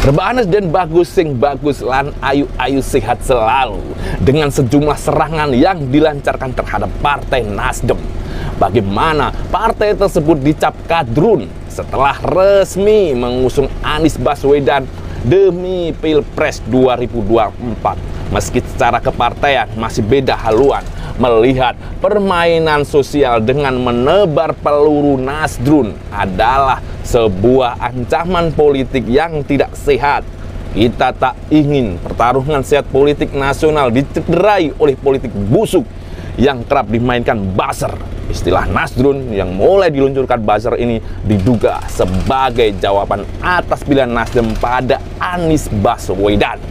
Rebahanes dan bagus sing bagus lan ayu-ayu sehat selalu dengan sejumlah serangan yang dilancarkan terhadap Partai Nasdem. Bagaimana partai tersebut dicap kadrun setelah resmi mengusung Anies Baswedan demi Pilpres 2024. Meski secara kepartaian masih beda haluan, melihat permainan sosial dengan menebar peluru nasdrun adalah sebuah ancaman politik yang tidak sehat. Kita tak ingin pertarungan sehat politik nasional dicederai oleh politik busuk yang kerap dimainkan buzzer. Istilah nasdrun yang mulai diluncurkan buzzer ini diduga sebagai jawaban atas pilihan Nasdem pada Anies Baswedan.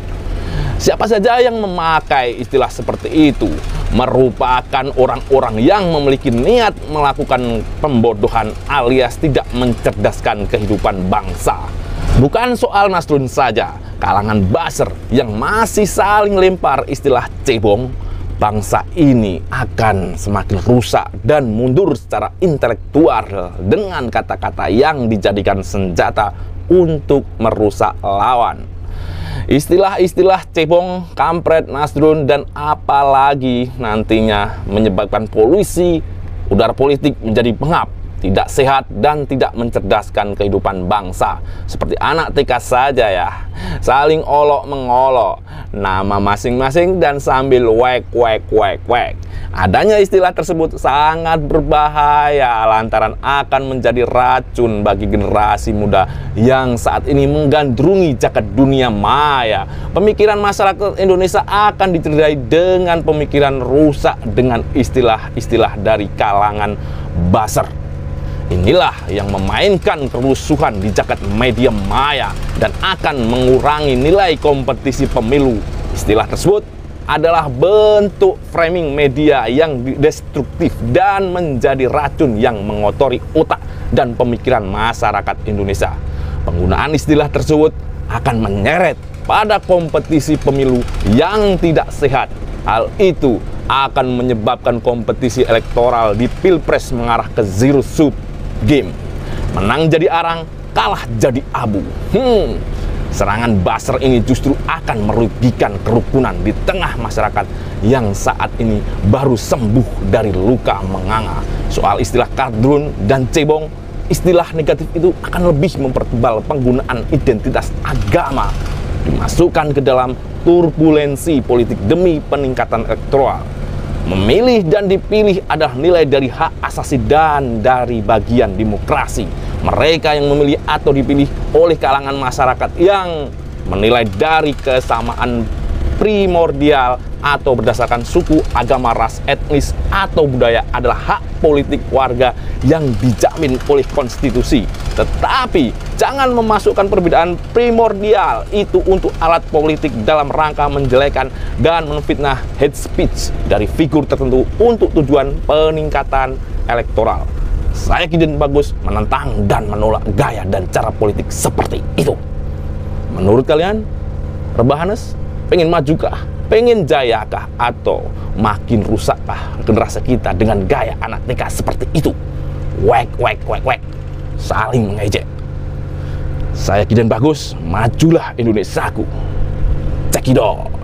Siapa saja yang memakai istilah seperti itu merupakan orang-orang yang memiliki niat melakukan pembodohan alias tidak mencerdaskan kehidupan bangsa. Bukan soal nasdrun saja, kalangan buzzer yang masih saling lempar istilah cebong, bangsa ini akan semakin rusak dan mundur secara intelektual dengan kata-kata yang dijadikan senjata untuk merusak lawan. Istilah-istilah cebong, kampret, nasdrun, dan apalagi nantinya menyebabkan polusi udara politik menjadi pengap, tidak sehat, dan tidak mencerdaskan kehidupan bangsa. Seperti anak TK saja ya, saling olok-mengolok nama masing-masing dan sambil wek. Adanya istilah tersebut sangat berbahaya lantaran akan menjadi racun bagi generasi muda yang saat ini menggandrungi jagat dunia maya. Pemikiran masyarakat Indonesia akan dicederai dengan pemikiran rusak dengan istilah-istilah dari kalangan buzzer. Inilah yang memainkan kerusuhan di jagat media maya dan akan mengurangi nilai kompetisi pemilu. Istilah tersebut adalah bentuk framing media yang destruktif dan menjadi racun yang mengotori otak dan pemikiran masyarakat Indonesia. Penggunaan istilah tersebut akan menyeret pada kompetisi pemilu yang tidak sehat. Hal itu akan menyebabkan kompetisi elektoral di Pilpres mengarah ke zero sum game. Menang jadi arang, kalah jadi abu. Serangan buzzer ini justru akan merugikan kerukunan di tengah masyarakat yang saat ini baru sembuh dari luka menganga. Soal istilah kadrun dan cebong, istilah negatif itu akan lebih mempertebal penggunaan identitas agama, dimasukkan ke dalam turbulensi politik demi peningkatan elektoral. Memilih dan dipilih adalah nilai dari hak asasi dan dari bagian demokrasi. Mereka yang memilih atau dipilih oleh kalangan masyarakat yang menilai dari kesamaan primordial atau berdasarkan suku, agama, ras, etnis, atau budaya adalah hak politik warga yang dijamin oleh konstitusi. Tetapi jangan memasukkan perbedaan primordial itu untuk alat politik dalam rangka menjelekan dan menfitnah hate speech dari figur tertentu untuk tujuan peningkatan elektoral. Saya Kiden Bagus menentang dan menolak gaya dan cara politik seperti itu. Menurut kalian, Rebahanes pengen majukah, pengen jayakah, atau makin rusakkah generasi kita dengan gaya anak TK seperti itu? Wek, saling mengejek. Saya Kiden Bagus, majulah Indonesiaku. Cekidot.